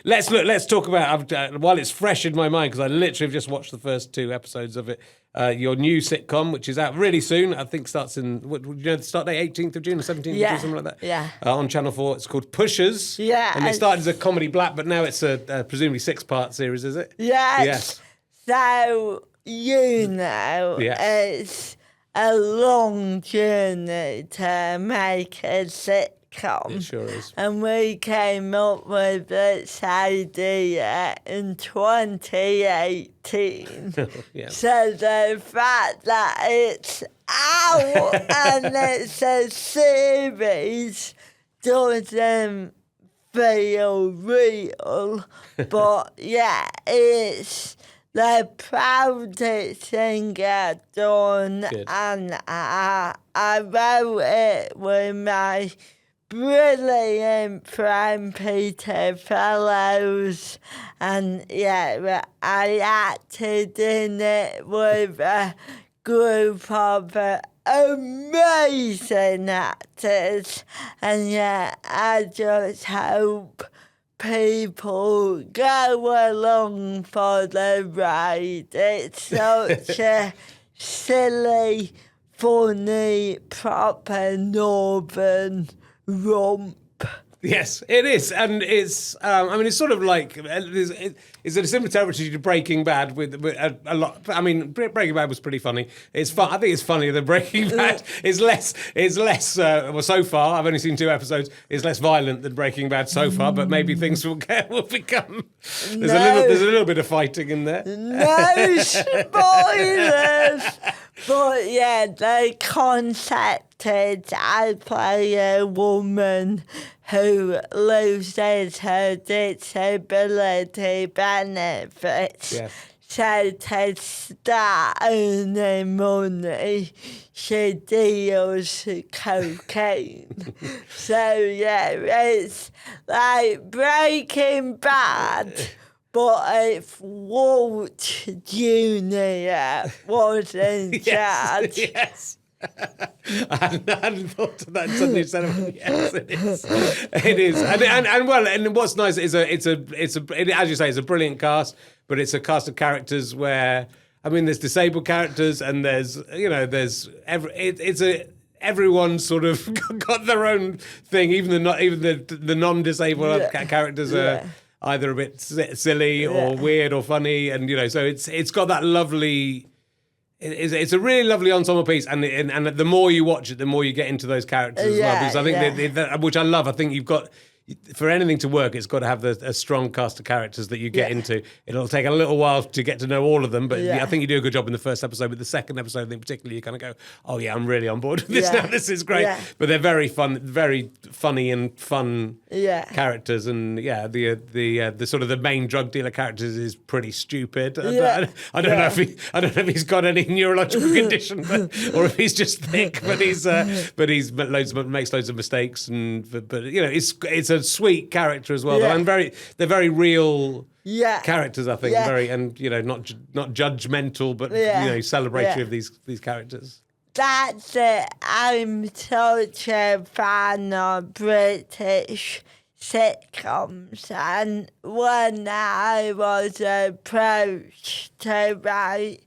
Let's talk about while it's fresh in my mind, because I literally have just watched the first 2 episodes of it. Your new sitcom, which is out really soon. I think starts in the start date 18th of June or 17th of June, something like that. Yeah. On Channel 4, it's called Pushers. Yeah. And it started as a comedy black, but now it's a presumably 6-part series, is it? Yes. Yes. So it's a long journey to make a sitcom. It sure is. And we came up with this idea in 2018. Yeah. So the fact that it's out and it's a series doesn't feel real. But yeah, it's the proudest thing I've done. Good. And I wrote it with my brilliant friend Peter Fellows, and I acted in it with a group of amazing actors, and I just hope people go along for the ride. It's such a silly, funny, proper northern romp. Yes, it is, and it's. It's sort of like it's a similar territory to Breaking Bad with a lot. I mean, Breaking Bad was pretty funny. It's fun. I think it's funnier than Breaking Bad. It's less. Well, so far I've only seen 2 episodes. It's less violent than Breaking Bad so far, but maybe things will become. There's a little bit of fighting in there. No spoilers. But yeah, the concept is I play a woman who loses her disability benefits. Yes. So to start earning money, she deals cocaine. So yeah, it's like Breaking Bad. But if Walt Jr. was in charge. Yes. I hadn't thought of that until you said it. Yes, it is. It is, and what's nice is as you say, it's a brilliant cast, but it's a cast of characters where there's disabled characters and everyone's sort of got their own thing. Even the non-disabled characters are either a bit silly or weird or funny, and so it's got that lovely. It's a really lovely ensemble piece, and the more you watch it, the more you get into those characters as well. Because I think which I love. I think you've got. For anything to work, it's got to have a strong cast of characters that you get into. It'll take a little while to get to know all of them, but I think you do a good job in the first episode. But the second episode, I think particularly, you kind of go, "Oh yeah, I'm really on board with this now. This is great." Yeah. But they're very fun, very funny and fun characters, and the sort of the main drug dealer characters is pretty stupid. I don't know if he's got any neurological condition, or if he's just thick. But he's makes loads of mistakes, but it's a sweet character as well, and they're very real characters. I think very not judgmental, but celebratory of these characters. That's it. I'm such a fan of British sitcoms, and when I was approached to write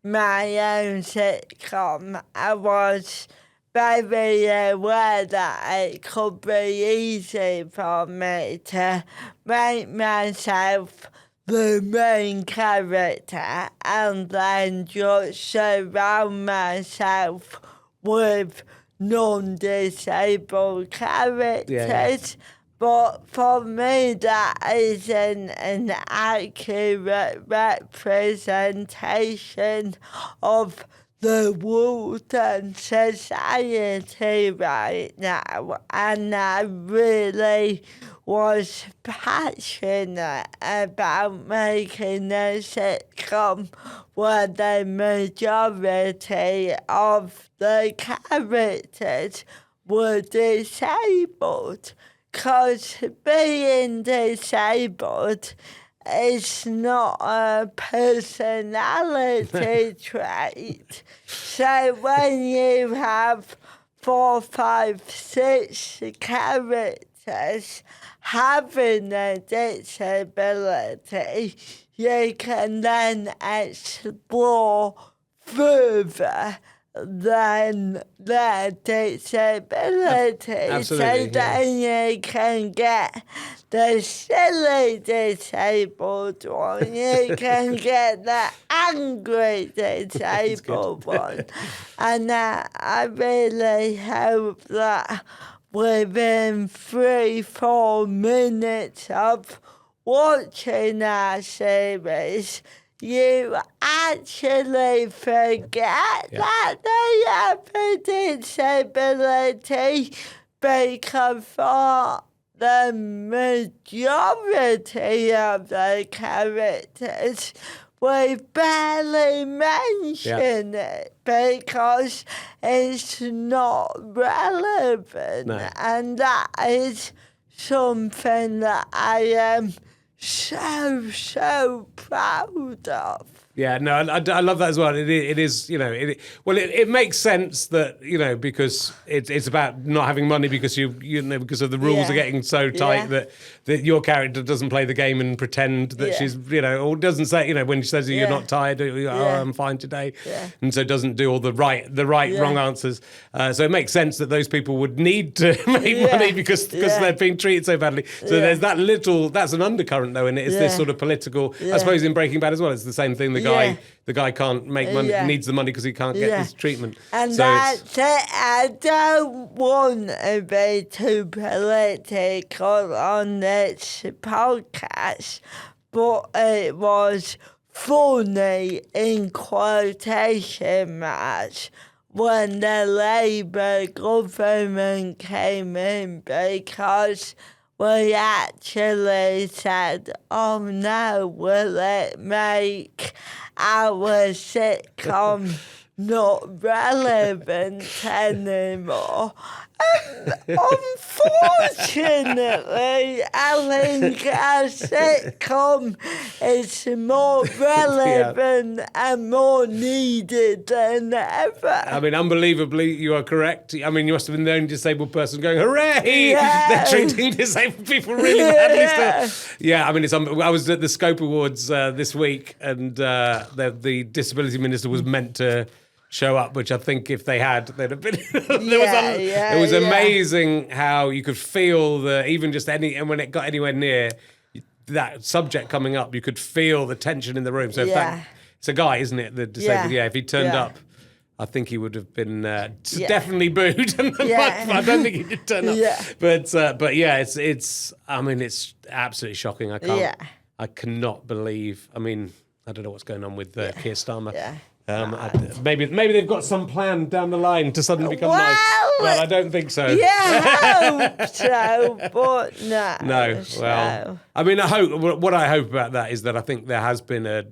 my own sitcom, I was very aware that it could be easy for me to make myself the main character and then just surround myself with non-disabled characters. But for me, that isn't an accurate representation of the world and society right now, and I really was passionate about making a sitcom where the majority of the characters were disabled, because being disabled it's not a personality trait. So when you have 4, 5, 6 characters characters having a disability, you can then explore further than their disability. Absolutely, So then you can get the silly disabled one, you can get the angry disabled one. And I really hope that within 3-4 minutes of watching our series, you actually forget that they have a disability, because for the majority of the characters, we barely mention it because it's not relevant. No. And that is something that I am so proud of. Yeah, no, I love that as well. It is, it makes sense that, because it's about not having money because because of the rules are getting so tight that your character doesn't play the game and pretend that she's, or doesn't say, when she says you're not tired, I'm fine today, and so doesn't do all the right wrong answers. So it makes sense that those people would need to make money because they're being treated so badly. So there's that's an undercurrent though, and it's this sort of political. I suppose in Breaking Bad as well, it's the same thing. The guy can't make money, needs the money because he can't get his treatment. And so that's it. I don't want to be too political on this podcast, but it was funny in quotation marks when the Labour government came in, because we actually said, oh no, will it make our sitcom not relevant anymore? Unfortunately, I think our sitcom is more relevant and more needed than ever. I mean, unbelievably, you are correct. I mean, you must have been the only disabled person going, hooray! They're treating disabled people really badly still. Yeah, I mean, I was at the Scope Awards this week, and the Disability Minister was meant to show up, which I think if they had, they'd have been. It was amazing how you could feel even just and when it got anywhere near that subject coming up, you could feel the tension in the room. So if it's a guy, isn't it? The disabled. Yeah, if he turned up, I think he would have been definitely booed. I don't think he did turn up. But it's. I mean, it's absolutely shocking. I cannot believe. I mean, I don't know what's going on with Keir Starmer. Maybe they've got some plan down the line to suddenly become nice. Well, I don't think so. Yeah, I hope so, but no. No, well, I mean, what I hope about that is that I think there has been a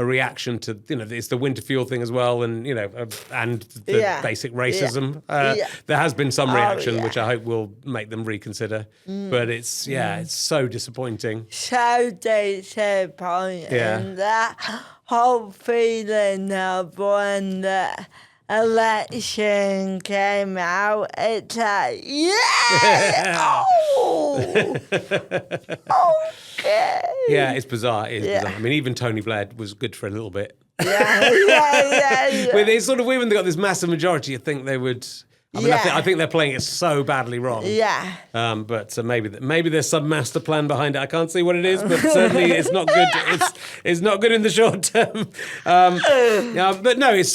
reaction to, it's the winter fuel thing as well, and, and the basic racism. There has been some reaction, which I hope will make them reconsider. But it's so disappointing. So disappointing. That whole feeling of when the election came out, it's like, okay. Yeah, it's bizarre. It is bizarre. I mean, even Tony Blair was good for a little bit. Yeah. But it's sort of weird when they got this massive majority. You think they would. I mean, I think they're playing it so badly wrong. Yeah. But maybe there's some master plan behind it. I can't see what it is, but certainly it's not good. It's not good in the short term. But no, it's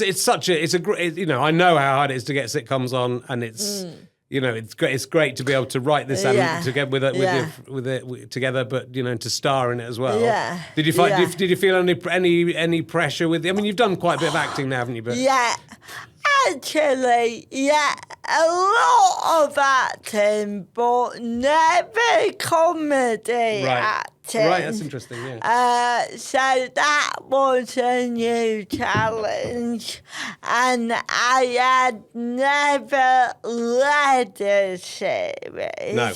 a great. I know how hard it is to get sitcoms on, and it's. It's great to be able to write this and to get with it together, but to star in it as well. Yeah. Did you find? Did you feel any pressure with? I mean, you've done quite a bit of acting now, haven't you? But actually, a lot of acting, but never comedy acting. Right, that's interesting, yeah. So that was a new challenge, and I had never led a series. No.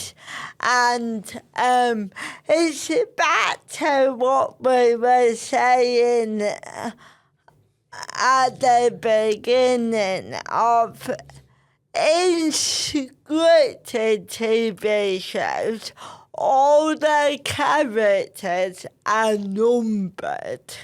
And it's back to what we were saying at the beginning of in scripted TV shows, all the characters are numbered.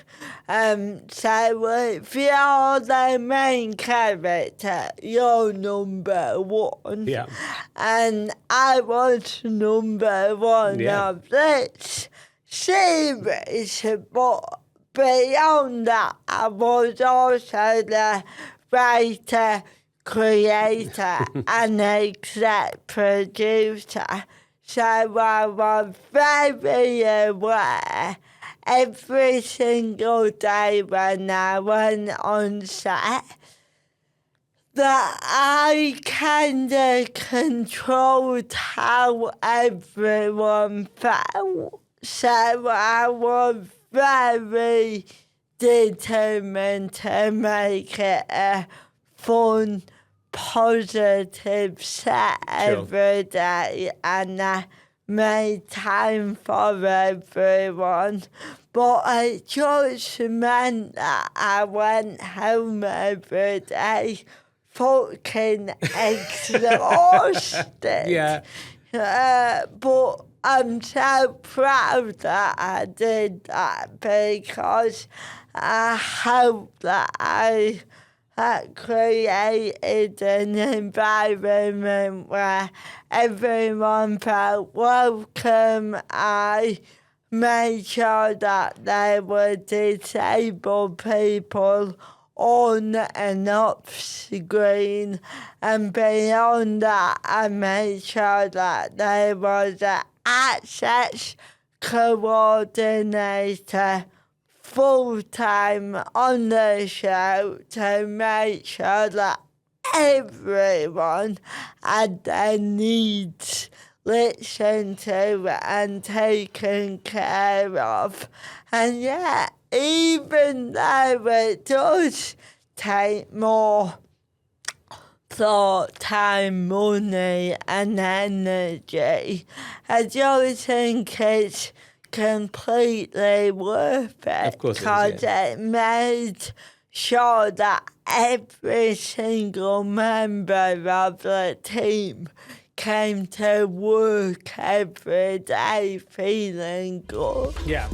So if you're the main character, you're number 1. Yeah. And I was number 1 Yeah. of this series, but beyond that, I was also the writer, creator, and exec producer. So I was very aware every single day when I went on set that I kind of controlled how everyone felt. So I was very determined to make it a fun, positive set every day, and I made time for everyone. But it just meant that I went home every day fucking exhausted. Yeah. But I'm so proud that I did that, because I hope that I created an environment where everyone felt welcome. I made sure that there were disabled people on and off screen, and beyond that, I made sure that there was an access coordinator full-time on the show to make sure that everyone had their needs listened to and taken care of. And yeah, even though it does take more thought, time, money and energy, I don't think it's completely worth it. Of course it is, because it made sure that every single member of the team came to work every day feeling good. Yeah.